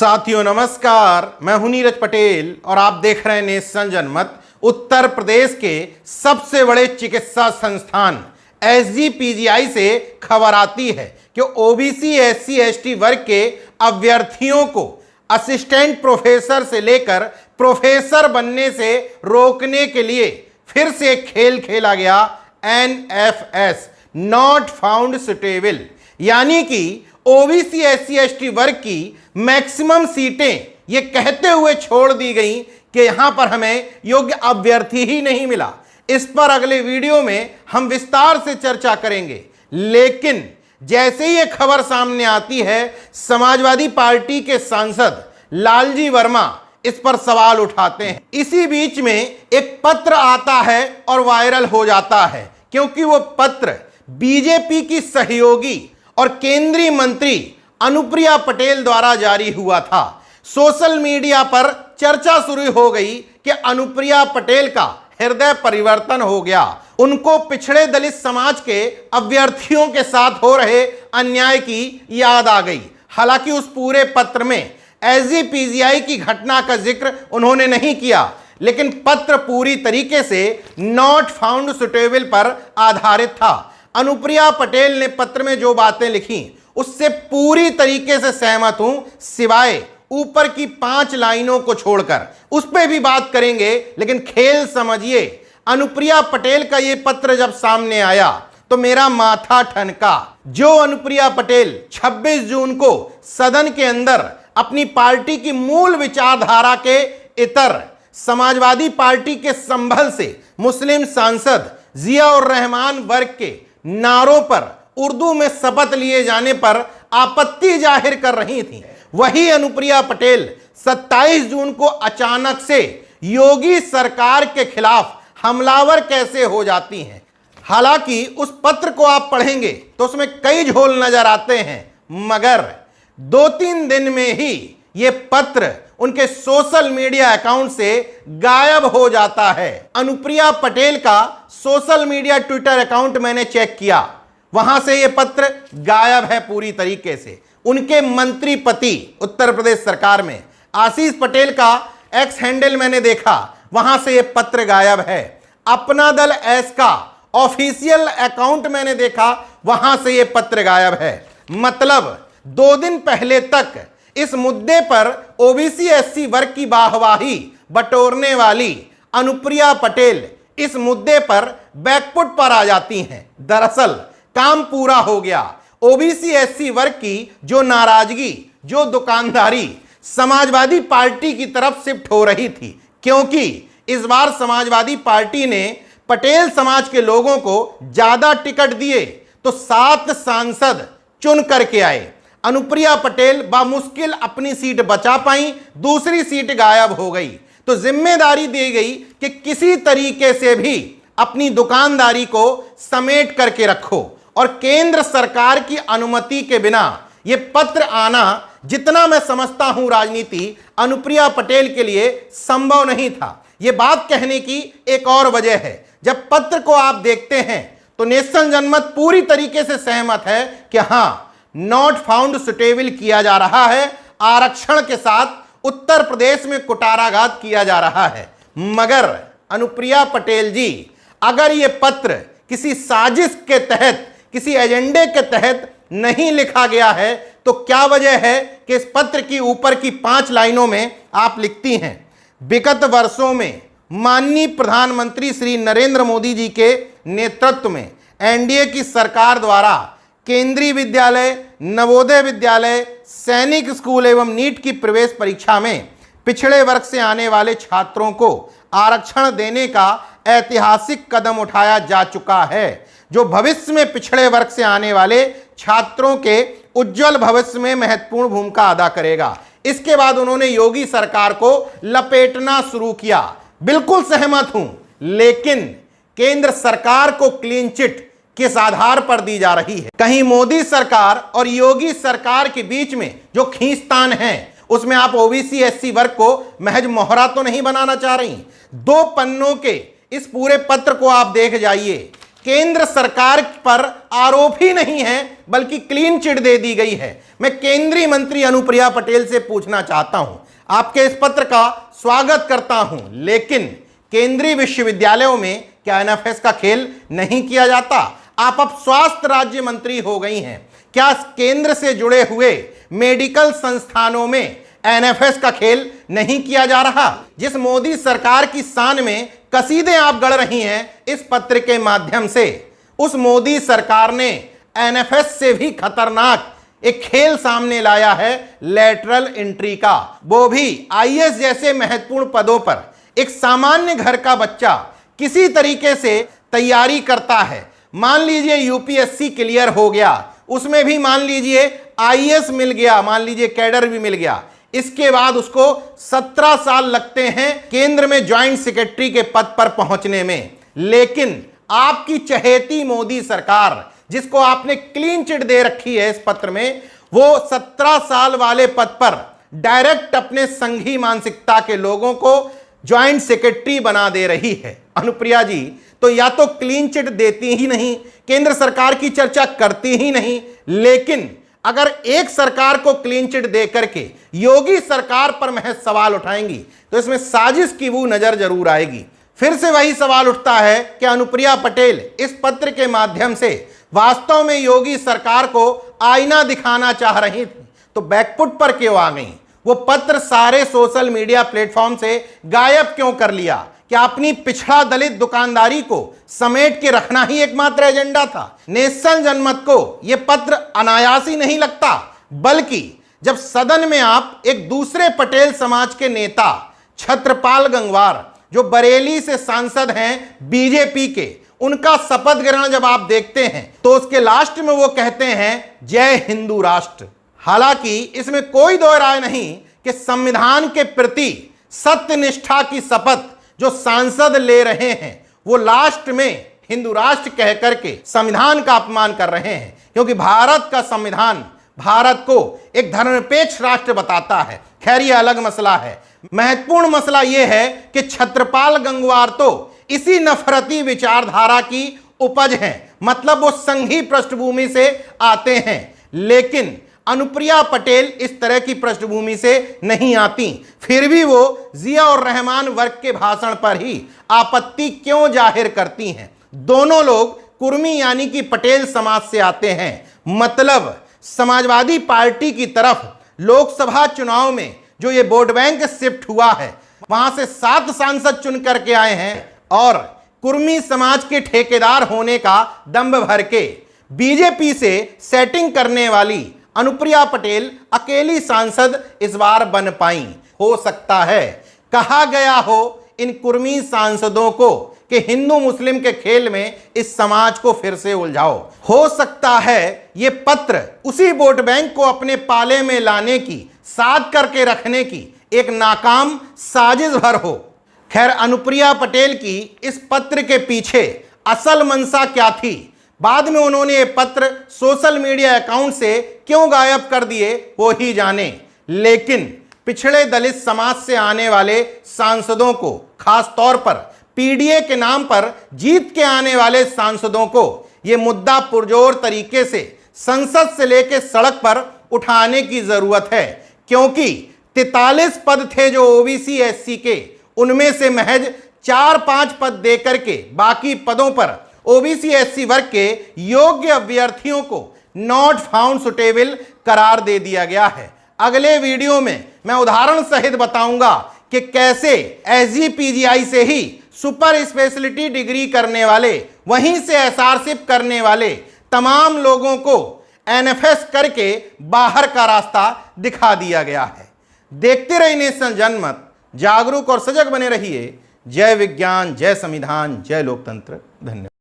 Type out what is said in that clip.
साथियों नमस्कार, मैं हूं नीरज पटेल और आप देख रहे हैं नेशन जनमत। उत्तर प्रदेश के सबसे बड़े चिकित्सा संस्थान एसजीपीजीआई से खबर आती है कि ओबीसी एससी एसटी वर्ग के अभ्यर्थियों को असिस्टेंट प्रोफेसर से लेकर प्रोफेसर बनने से रोकने के लिए फिर से एक खेल खेला गया, NFS नॉट फाउंड सुटेबल, यानी कि ओबीसी एससी एसटी वर्ग की मैक्सिमम सीटें ये कहते हुए छोड़ दी गई कि यहां पर हमें योग्य अभ्यर्थी ही नहीं मिला। इस पर अगले वीडियो में हम विस्तार से चर्चा करेंगे, लेकिन जैसे ही ये खबर सामने आती है, समाजवादी पार्टी के सांसद लालजी वर्मा इस पर सवाल उठाते हैं। इसी बीच में एक पत्र आता है और वायरल हो जाता है, क्योंकि वो पत्र बीजेपी की सहयोगी और केंद्रीय मंत्री अनुप्रिया पटेल द्वारा जारी हुआ था। सोशल मीडिया पर चर्चा शुरू हो गई कि अनुप्रिया पटेल का हृदय परिवर्तन हो गया, उनको पिछड़े दलित समाज के अभ्यर्थियों के साथ हो रहे अन्याय की याद आ गई। हालांकि उस पूरे पत्र में एसजीपीजीआई की घटना का जिक्र उन्होंने नहीं किया, लेकिन पत्र पूरी तरीके से नॉट फाउंड सुटेबल पर आधारित था। अनुप्रिया पटेल ने पत्र में जो बातें लिखी उससे पूरी तरीके से सहमत हूं, सिवाय ऊपर की 5 लाइनों को छोड़कर। उस पर भी बात करेंगे, लेकिन खेल समझिए। अनुप्रिया पटेल का यह पत्र जब सामने आया तो मेरा माथा ठनका। जो अनुप्रिया पटेल 26 जून को सदन के अंदर अपनी पार्टी की मूल विचारधारा के इतर समाजवादी पार्टी के संभल से मुस्लिम सांसद जियाउर रहमान वर्ग के नारों पर उर्दू में शपथ लिए जाने पर आपत्ति जाहिर कर रही थी, वही अनुप्रिया पटेल 27 जून को अचानक से योगी सरकार के खिलाफ हमलावर कैसे हो जाती हैं। हालांकि उस पत्र को आप पढ़ेंगे तो उसमें कई झोल नजर आते हैं, मगर 2-3 दिन में ही ये पत्र उनके सोशल मीडिया अकाउंट से गायब हो जाता है। अनुप्रिया पटेल का सोशल मीडिया ट्विटर अकाउंट मैंने चेक किया, वहां से यह पत्र गायब है पूरी तरीके से। उनके मंत्री पति उत्तर प्रदेश सरकार में आशीष पटेल का एक्स हैंडल मैंने देखा, वहां से यह पत्र गायब है। अपना दल एस का ऑफिशियल अकाउंट मैंने देखा, वहां से यह पत्र गायब है। मतलब 2 दिन पहले तक इस मुद्दे पर ओबीसी एससी वर्ग की बाहवाही बटोरने वाली अनुप्रिया पटेल इस मुद्दे पर बैकफुट पर आ जाती हैं। दरअसल काम पूरा हो गया। ओबीसी एससी वर्ग की जो नाराजगी, जो दुकानदारी समाजवादी पार्टी की तरफ शिफ्ट हो रही थी, क्योंकि इस बार समाजवादी पार्टी ने पटेल समाज के लोगों को ज्यादा टिकट दिए तो 7 सांसद चुन करके आए। अनुप्रिया पटेल बामुश्किल अपनी सीट बचा पाई, दूसरी सीट गायब हो गई। तो जिम्मेदारी दी गई कि किसी तरीके से भी अपनी दुकानदारी को समेट करके रखो, और केंद्र सरकार की अनुमति के बिना यह पत्र आना, जितना मैं समझता हूं राजनीति, अनुप्रिया पटेल के लिए संभव नहीं था। यह बात कहने की एक और वजह है, जब पत्र को आप देखते हैं तो नेशन जनमत पूरी तरीके से सहमत है कि हां, नॉट फाउंड सुटेबल किया जा रहा है। आरक्षण के साथ उत्तर प्रदेश में कुटाराघात किया जा रहा है। मगर अनुप्रिया पटेल जी, अगर यह पत्र किसी साजिश के तहत, किसी एजेंडे के तहत नहीं लिखा गया है, तो क्या वजह है कि इस पत्र की ऊपर की 5 लाइनों में आप लिखती हैं, विगत वर्षों में माननीय प्रधानमंत्री श्री नरेंद्र मोदी जी के नेतृत्व में एनडीए की सरकार द्वारा केंद्रीय विद्यालय, नवोदय विद्यालय, सैनिक स्कूल एवं नीट की प्रवेश परीक्षा में पिछड़े वर्ग से आने वाले छात्रों को आरक्षण देने का ऐतिहासिक कदम उठाया जा चुका है, जो भविष्य में पिछड़े वर्ग से आने वाले छात्रों के उज्जवल भविष्य में महत्वपूर्ण भूमिका अदा करेगा। इसके बाद उन्होंने योगी सरकार को लपेटना शुरू किया। बिल्कुल सहमत हूं, लेकिन केंद्र सरकार को क्लीन चिट किस आधार पर दी जा रही है? कहीं मोदी सरकार और योगी सरकार के बीच में जो खींचतान है, उसमें आप ओबीसी एससी वर्ग को महज मोहरा तो नहीं बनाना चाह रही? 2 पन्नों के इस पूरे पत्र को आप देख जाइए। केंद्र सरकार पर आरोप ही नहीं है, बल्कि क्लीन चिट दे दी गई है। मैं केंद्रीय मंत्री अनुप्रिया पटेल से पूछना चाहता हूं, आपके इस पत्र का स्वागत करता हूं, लेकिन केंद्रीय विश्वविद्यालयों में क्या एनएफएस का खेल नहीं किया जाता? आप अब स्वास्थ्य राज्य मंत्री हो गई हैं, क्या केंद्र से जुड़े हुए मेडिकल संस्थानों में एनएफएस का खेल नहीं किया जा रहा? जिस मोदी सरकार की शान में कसीदे आप गढ़ रही हैं इस पत्र के माध्यम से, उस मोदी सरकार ने एनएफएस से भी खतरनाक एक खेल सामने लाया है, लैटरल एंट्री का, वो भी आईएएस जैसे महत्वपूर्ण पदों पर। एक सामान्य घर का बच्चा किसी तरीके से तैयारी करता है, मान लीजिए यूपीएससी क्लियर हो गया, उसमें भी मान लीजिए आईएएस मिल गया, मान लीजिए कैडर भी मिल गया, इसके बाद उसको 17 साल लगते हैं केंद्र में ज्वाइंट सेक्रेटरी के पद पर पहुंचने में। लेकिन आपकी चहेती मोदी सरकार, जिसको आपने क्लीन चिट दे रखी है इस पत्र में, वो 17 साल वाले पद पर डायरेक्ट अपने संघी मानसिकता के लोगों को ज्वाइंट सेक्रेटरी बना दे रही है। अनुप्रिया जी तो या तो क्लीन चिट देती ही नहीं, केंद्र सरकार की चर्चा करती ही नहीं, लेकिन अगर एक सरकार को क्लीन चिट दे करके योगी सरकार पर महज सवाल उठाएंगी तो इसमें साजिश की वो नजर जरूर आएगी। फिर से वही सवाल उठता है कि अनुप्रिया पटेल इस पत्र के माध्यम से वास्तव में योगी सरकार को आईना दिखाना चाह रही थी, तो बैकफुट पर क्यों आ गई? वो पत्र सारे सोशल मीडिया प्लेटफॉर्म से गायब क्यों कर लिया? क्या अपनी पिछड़ा दलित दुकानदारी को समेट के रखना ही एकमात्र एजेंडा था? नेशन जनमत को यह पत्र अनायास ही नहीं लगता, बल्कि जब सदन में आप एक दूसरे पटेल समाज के नेता छत्रपाल गंगवार, जो बरेली से सांसद हैं बीजेपी के, उनका शपथ ग्रहण जब आप देखते हैं तो उसके लास्ट में वो कहते हैं जय हिंदू राष्ट्र। हालांकि इसमें कोई दो राय नहीं कि संविधान के प्रति सत्यनिष्ठा की शपथ जो सांसद ले रहे हैं वो लास्ट में हिंदू राष्ट्र कह करके संविधान का अपमान कर रहे हैं, क्योंकि भारत का संविधान भारत को एक धर्मनिरपेक्ष राष्ट्र बताता है। खैर ये अलग मसला है। महत्वपूर्ण मसला यह है कि छत्रपाल गंगवार तो इसी नफरती विचारधारा की उपज हैं, मतलब वो संघी पृष्ठभूमि से आते हैं, लेकिन अनुप्रिया पटेल इस तरह की पृष्ठभूमि से नहीं आती। फिर भी वो जिया और रहमान वर्ग के भाषण पर ही आपत्ति क्यों जाहिर करती हैं? दोनों लोग कुर्मी यानी कि पटेल समाज से आते हैं, मतलब समाजवादी पार्टी की तरफ लोकसभा चुनाव में जो ये वोट बैंक शिफ्ट हुआ है वहां से 7 सांसद चुन करके आए हैं, और कुर्मी समाज के ठेकेदार होने का दंभ भर के बीजेपी से सेटिंग करने वाली अनुप्रिया पटेल अकेली सांसद इस बार बन पाई। हो सकता है कहा गया हो इन कुर्मी सांसदों को कि हिंदू मुस्लिम के खेल में इस समाज को फिर से उलझाओ। हो सकता है ये पत्र उसी वोट बैंक को अपने पाले में लाने की, साध करके रखने की एक नाकाम साजिश भर हो। खैर, अनुप्रिया पटेल की इस पत्र के पीछे असल मंशा क्या थी, बाद में उन्होंने ये पत्र सोशल मीडिया अकाउंट से क्यों गायब कर दिए वो ही जाने, लेकिन पिछड़े दलित समाज से आने वाले सांसदों को, खास तौर पर पीडीए के नाम पर जीत के आने वाले सांसदों को यह मुद्दा पुरजोर तरीके से संसद से लेकर सड़क पर उठाने की जरूरत है, क्योंकि 43 पद थे जो ओबीसी एससी के, उनमें से महज 4-5 पद देकर के बाकी पदों पर ओबीसी एससी वर्ग के योग्य अभ्यर्थियों को नॉट फाउंड सुटेबल करार दे दिया गया है। अगले वीडियो में मैं उदाहरण सहित बताऊंगा कि कैसे एसजीपीजीआई से ही सुपर स्पेशलिटी डिग्री करने वाले, वहीं से एसआरशिप करने वाले तमाम लोगों को एनएफएस करके बाहर का रास्ता दिखा दिया गया है। देखते रहिए नेशन जनमत, जागरूक और सजग बने रहिए। जय विज्ञान, जय संविधान, जय लोकतंत्र। धन्यवाद।